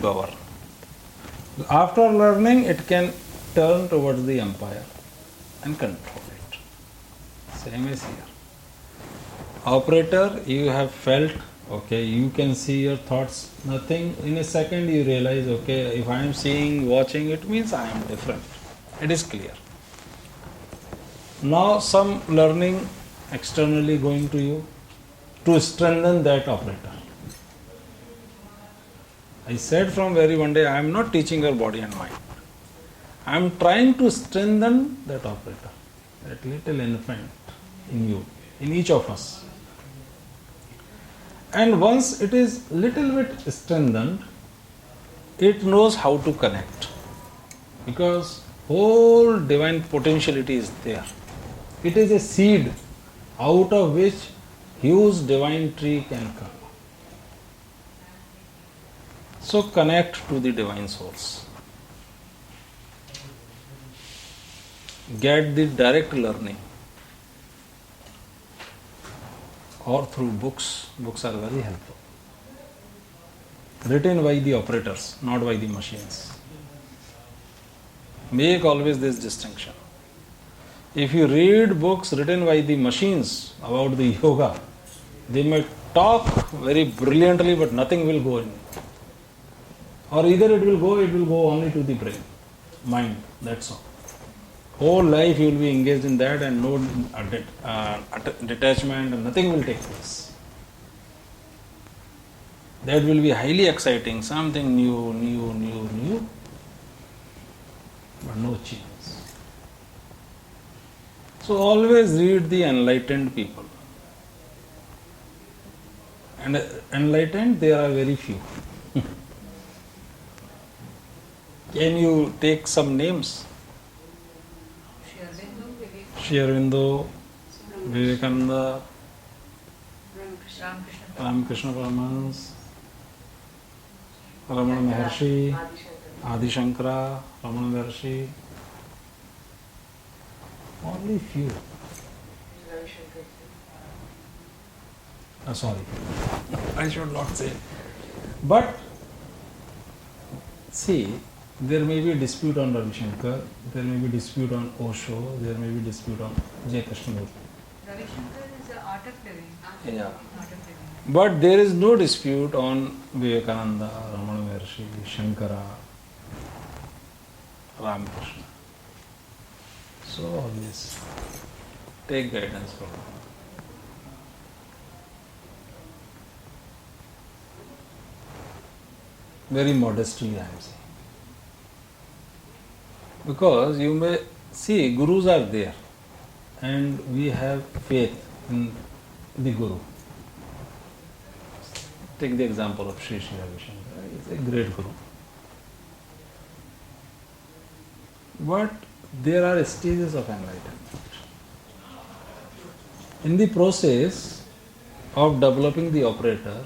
govern. After learning, it can turn towards the empire and control it. Same as here. Operator, you have felt, okay, you can see your thoughts, nothing. In a second, you realize, okay, if I am seeing, watching, it means I am different. It is clear. Now, some learning externally going to you to strengthen that operator. I said from very one day, I am not teaching your body and mind. I am trying to strengthen that operator, that little infant in you, in each of us. And once it is little bit strengthened, it knows how to connect. Because whole divine potentiality is there. It is a seed out of which huge divine tree can come. So connect to the divine source. Get the direct learning. Or through books. Books are very helpful. Written by the operators, not by the machines. Make always this distinction. If you read books written by the machines about the yoga, they may talk very brilliantly, but nothing will go in. Or either it will go only to the brain, mind, that's all. Whole life you will be engaged in that and no detachment, and nothing will take place. That will be highly exciting, something new, but no change. So always read the enlightened people. And enlightened, there are very few. Can you take some names? Sri Aurobindo, Vivekananda, Ramakrishna Paramahansa, Ramana Maharshi, Adi Shankara, Ramana Maharshi. Only few. Sorry, I should not say. But see, there may be a dispute on Ravi Shankar, there may be dispute on Osho, there may be dispute on J. Krishnamurti. Ravi Shankar is the art of living. Yeah. Art of living. But there is no dispute on Vivekananda, Ramana Maharshi, Shankara, Ramakrishna. So always take guidance from them. Very modestly I am saying. Because you may see, gurus are there and we have faith in the guru. Take the example of Sri Ravi Shankar. He is a great guru. But there are stages of enlightenment. In the process of developing the operator,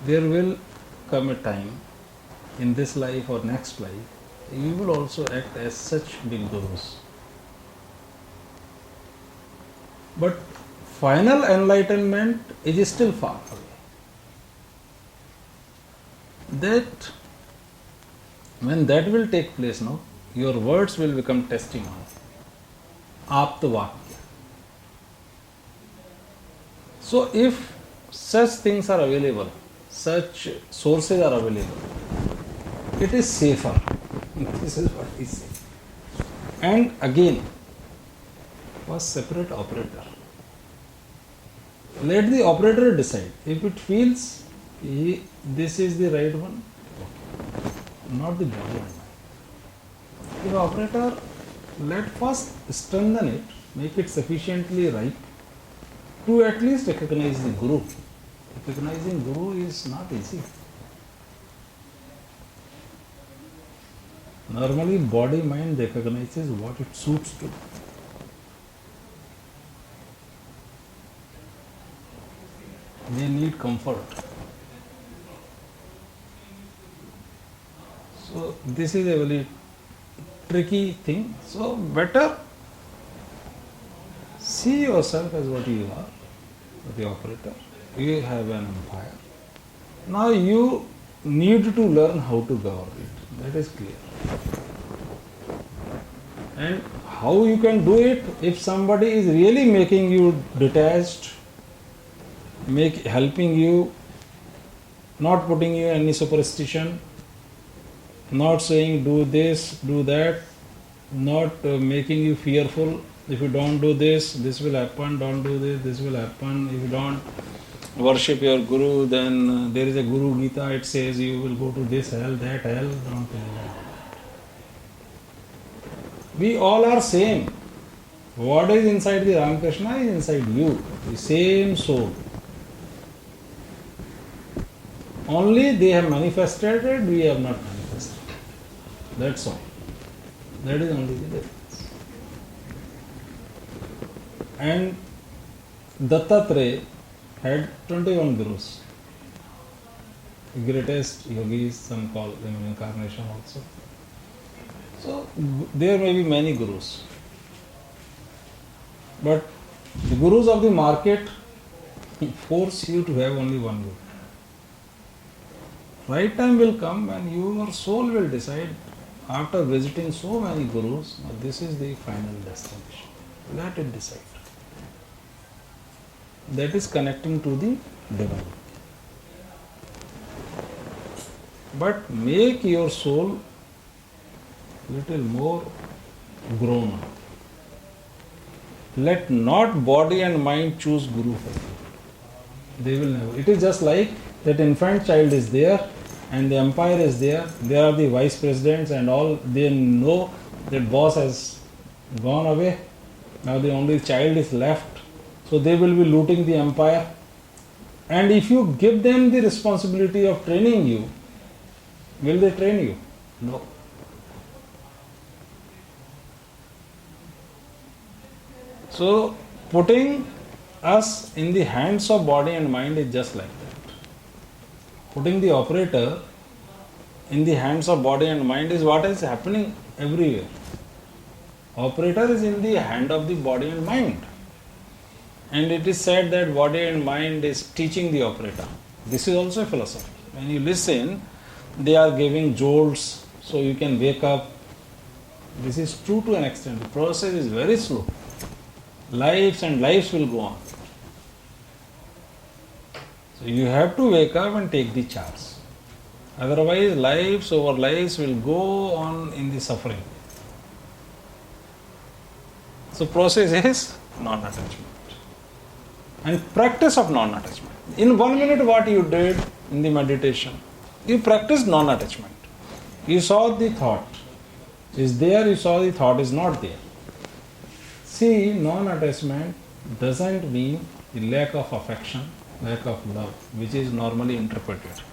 there will come a time in this life or next life, you will also act as such big gurus. But final enlightenment is still far away. That when that will take place, no, your words will become testimony. Aptavakya. So if such things are available, such sources are available, it is safer. This is what we say. And again, first separate operator. Let the operator decide. If it feels this is the right one, not the body and mind. If operator, let first strengthen it, make it sufficiently ripe to at least recognize the guru. Recognizing guru is not easy. Normally body mind recognizes what it suits to. They need comfort. So this is a very tricky thing. So better see yourself as what you are, the operator. You have an empire. Now you need to learn how to govern it. That is clear. And how you can do it if somebody is really making you detached, helping you, not putting you any superstition, not saying do this, do that, not making you fearful. If you don't do this, this will happen. Don't do this, this will happen. If you don't worship your guru, then there is a Guru Gita. It says you will go to this hell, that hell. Don't do that. We all are same. What is inside the Ramakrishna is inside you, the same soul. Only they have manifested it, we have not manifested. That's all. That is only the difference. And Dattatreya had 21 gurus. The greatest yogis, some call them incarnation also. So there may be many gurus. But the gurus of the market force you to have only one guru. Right time will come when your soul will decide, after visiting so many gurus, this is the final destination. Let it decide. That is connecting to the divine. But make your soul little more grown up. Let not body and mind choose guru for you. They will never. It is just like that infant child is there and the empire is there. There are the vice presidents and all. They know that boss has gone away. Now the only child is left. So they will be looting the empire. And if you give them the responsibility of training you, will they train you? No. So putting us in the hands of body and mind is just like that. Putting the operator in the hands of body and mind is what is happening everywhere. Operator is in the hand of the body and mind. And it is said that body and mind is teaching the operator. This is also a philosophy. When you listen, they are giving jolts so you can wake up. This is true to an extent. The process is very slow. Lives and lives will go on. So you have to wake up and take the charge. Otherwise, lives over lives will go on in the suffering. So process is non-attachment. And practice of non-attachment. In 1 minute what you did in the meditation, you practiced non-attachment. You saw the thought is there, you saw the thought is not there. See, non-attachment doesn't mean the lack of affection, lack of love, which is normally interpreted.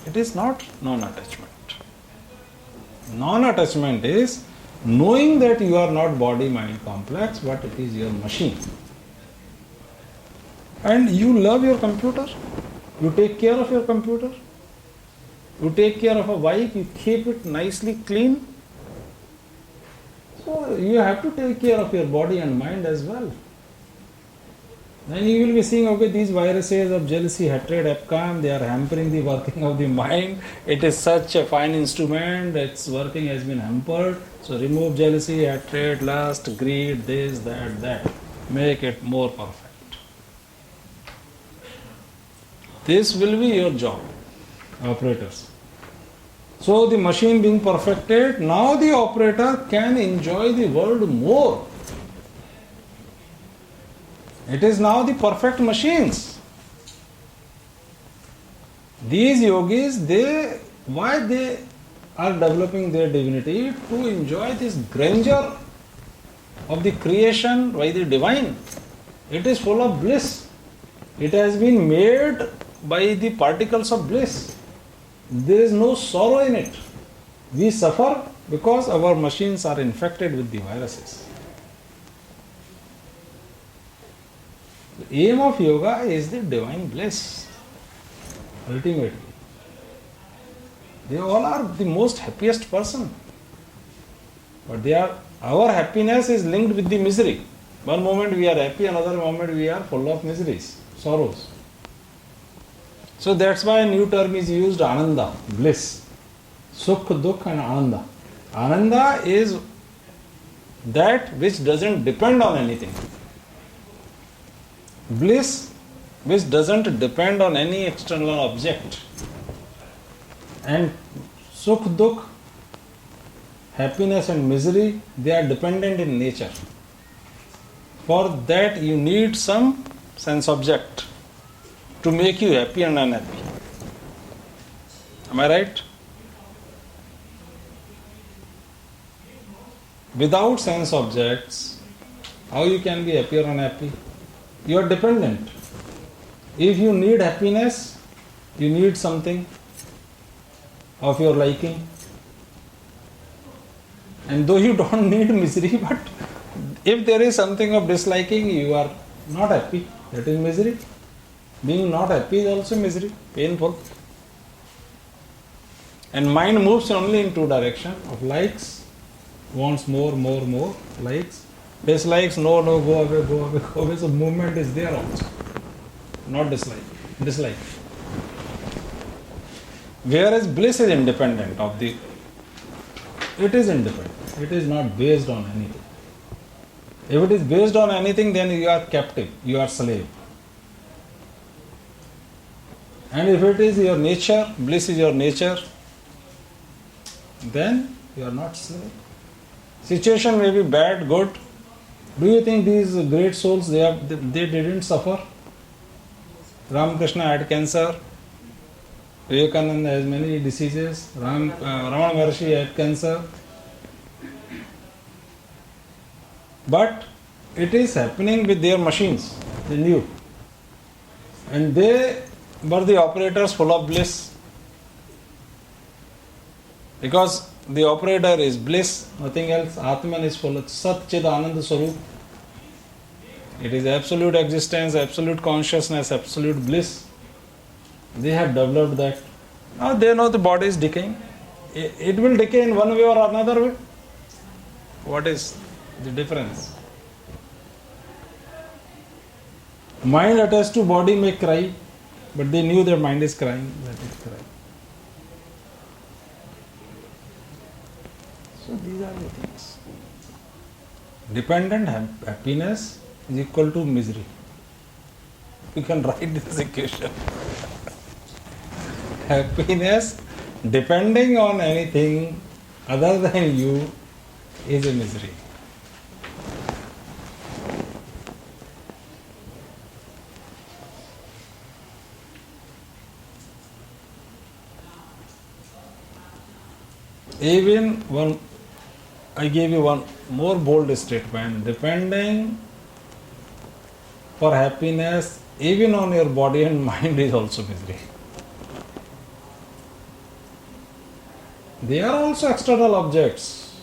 It is not non-attachment. Non-attachment is knowing that you are not body-mind complex, but it is your machine. And you love your computer. You take care of your computer. You take care of a bike. You keep it nicely clean. So you have to take care of your body and mind as well. Then you will be seeing, okay, these viruses of jealousy, hatred, EPCAM, they are hampering the working of the mind. It is such a fine instrument, its working has been hampered. So remove jealousy, hatred, lust, greed, this, that. Make it more perfect. This will be your job, operators. So the machine being perfected, now the operator can enjoy the world more. It is now the perfect machines. These yogis, why they are developing their divinity? To enjoy this grandeur of the creation by the divine. It is full of bliss. It has been made by the particles of bliss. There is no sorrow in it. We suffer because our machines are infected with the viruses. The aim of yoga is the divine bliss. Ultimately. They all are the most happiest person. But our happiness is linked with the misery. One moment we are happy, another moment we are full of miseries, sorrows. So that's why a new term is used, ananda, bliss. Sukh, dukh and ananda. Ananda is that which doesn't depend on anything. Bliss, which doesn't depend on any external object. And sukh, dukh, happiness and misery, they are dependent in nature. For that you need some sense object to make you happy and unhappy. Am I right? Without sense objects, how you can be happy or unhappy? You are dependent. If you need happiness, you need something of your liking. And though you don't need misery, but if there is something of disliking, you are not happy. That is misery. Being not happy is also misery, painful. And mind moves only in two directions, of likes, wants more, likes, dislikes, no, go away. So movement is there also, not dislike. Whereas bliss is independent of the, it is independent. It is not based on anything. If it is based on anything, then you are captive, you are slave. And if it is your nature, bliss is your nature, then you are not slave. Situation may be bad, good. Do you think these great souls, they didn't suffer? Ramakrishna had cancer. Vivekananda has many diseases. Ramana Maharshi had cancer. But it is happening with their machines. They knew. And they were the operators full of bliss. Because the operator is bliss, nothing else. Atman is full of Sat Chid Ananda Swarup. It is absolute existence, absolute consciousness, absolute bliss. They have developed that. Now they know the body is decaying. It will decay in one way or another way. What is the difference? Mind attached to body may cry, but they knew their mind is crying, let it cry. So these are the things. Dependent happiness is equal to misery. You can write this equation. Happiness depending on anything other than you is a misery. Even one, I gave you one more bold statement. Depending for happiness, even on your body and mind, is also misery. They are also external objects.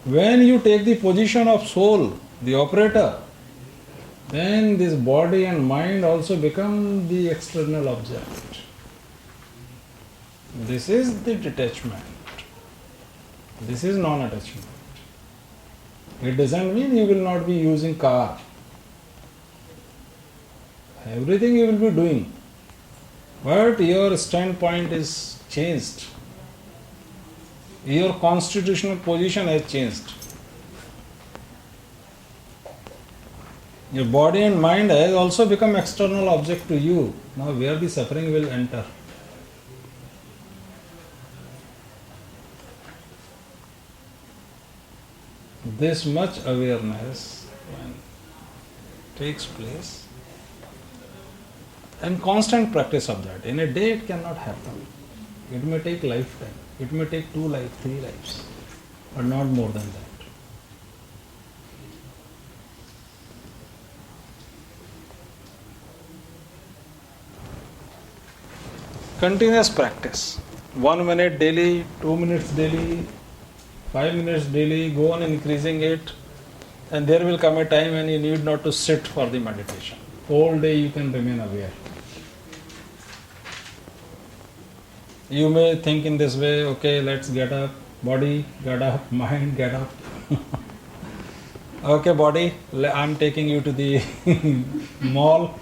When you take the position of soul, the operator, then this body and mind also become the external object. This is the detachment. This is non-attachment. It doesn't mean you will not be using car. Everything you will be doing. But your standpoint is changed. Your constitutional position has changed. Your body and mind has also become external object to you. Now where the suffering will enter? This much awareness when takes place and constant practice of that. In a day it cannot happen. It may take lifetime. It may take 2 lives, 3 lives, but not more than that. Continuous practice. 1 minute daily, 2 minutes daily, 5 minutes daily, go on increasing it, and there will come a time when you need not to sit for the meditation. Whole day you can remain aware. You may think in this way, okay, let's get up, body, get up, mind, get up. Okay, body, I'm taking you to the mall.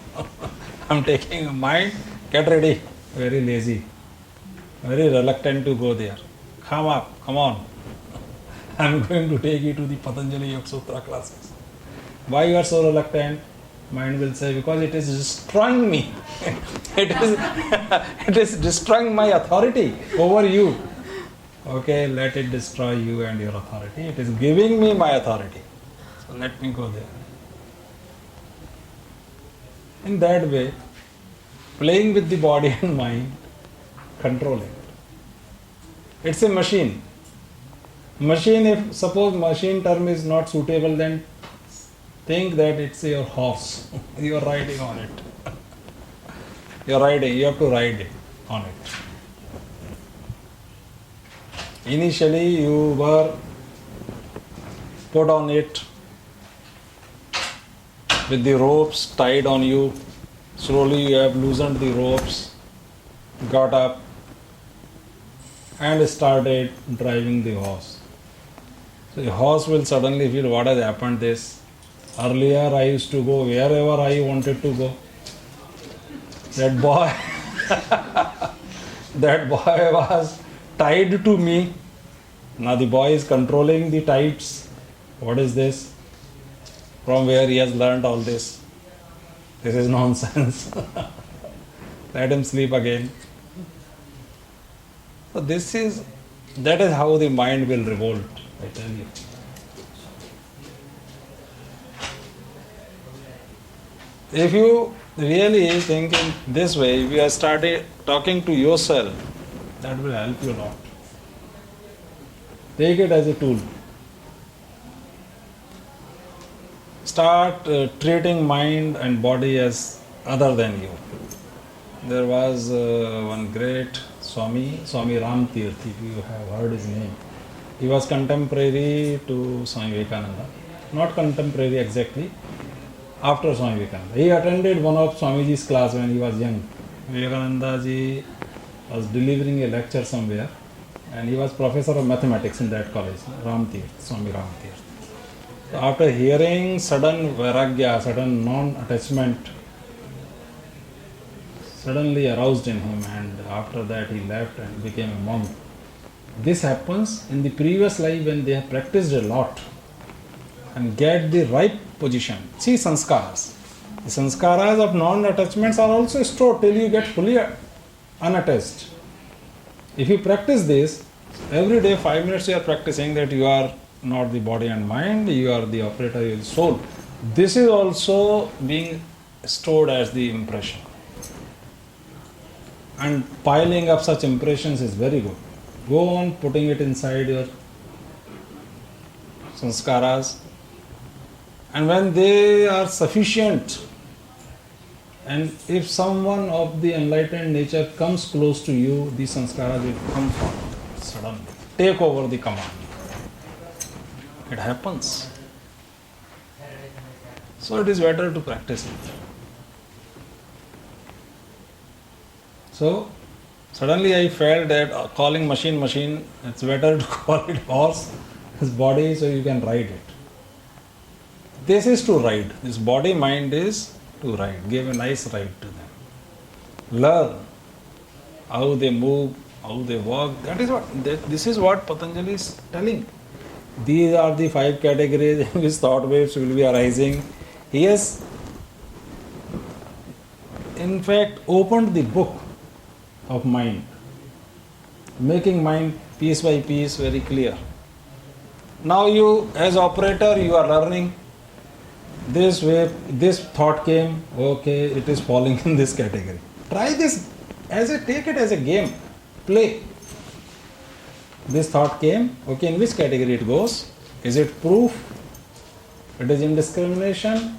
I'm taking a mind, get ready. Very lazy, very reluctant to go there. Come up, come on. I'm going to take you to the Patanjali Yoga Sutra classes. Why you are so reluctant? Mind will say, because it is destroying me. it is it is destroying my authority over you. Okay, let it destroy you and your authority. It is giving me my authority. So let me go there. In that way, playing with the body and mind, controlling it. It's a machine. Machine, if suppose machine term is not suitable, then think that it's your horse. You are riding on it. You are riding, you have to ride it, on it. Initially you were put on it with the ropes tied on you. Slowly you have loosened the ropes, got up and started driving the horse. So the horse will suddenly feel, what has happened this? Earlier I used to go wherever I wanted to go. That boy that boy was tied to me. Now the boy is controlling the tides. What is this? From where he has learned all this? This is nonsense. Let him sleep again. So that is how the mind will revolt, I tell you. If you really think in this way, if you have started talking to yourself, that will help you a lot. Take it as a tool. Start treating mind and body as other than you. There was one great Swami Ram Tirth, if you have heard his name. He was contemporary to Swami Vivekananda. Not contemporary exactly, after Swami Vivekananda. He attended one of Swamiji's class when he was young. Vivekananda ji was delivering a lecture somewhere and he was professor of mathematics in that college, Ram Tirth, Swami Ram Tirth. So after hearing sudden vairagya, sudden non-attachment suddenly aroused in him, and after that he left and became a monk. This happens in the previous life when they have practiced a lot and get the right position. See sanskaras. The sanskaras of non-attachments are also stored till you get fully unattached. If you practice this, every day 5 minutes you are practicing that you are not the body and mind, you are the operator, you are the soul. This is also being stored as the impression. And piling up such impressions is very good. Go on putting it inside your sanskaras, and when they are sufficient, and if someone of the enlightened nature comes close to you, these sanskaras will come forward suddenly, take over the command. It happens. So it is better to practice it. So suddenly I felt that calling machine, it's better to call it horse, his body, so you can ride it. This is to ride. This body mind is to ride. Give a nice ride to them. Learn how they move, how they walk. This is what Patanjali is telling. These are the 5 categories in which thought waves will be arising. He has in fact opened the book of mind, making mind piece by piece very clear. Now you, as operator, you are learning this way, this thought came, okay, it is falling in this category. Try this, take it as a game, play. This thought came, okay, in which category it goes? Is it proof? It is indiscrimination?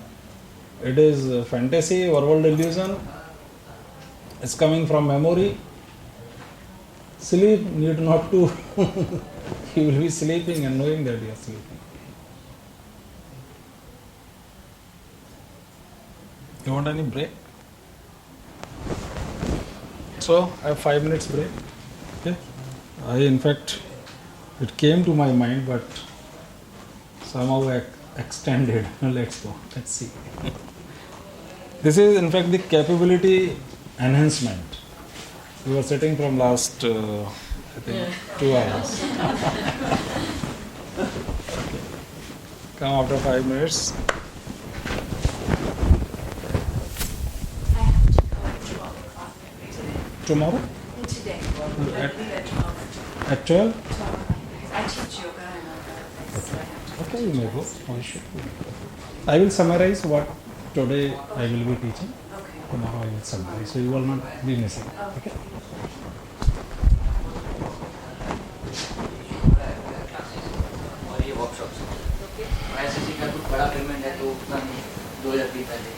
It is fantasy, verbal delusion? It's coming from memory? Sleep need not to. You will be sleeping and knowing that you are sleeping. You want any break? So, I have 5 minutes break. Okay. In fact, it came to my mind, but somehow I extended. Let's go. Let's see. This is in fact the capability enhancement. We were sitting from last, I think, 2 hours. Come after 5 minutes. I have to go at 12 o'clock today. Tomorrow Today. At- I leave at 12. at 12? 12. I teach yoga and other things, so I have to. Okay, you may go. No issue. I will summarize what today I will be teaching. Okay. Tomorrow I will summarize. So you will not be missing. Okay. और ये workshop ऐसे का कुछ बड़ा payment है तो उतना नहीं 2020 पहले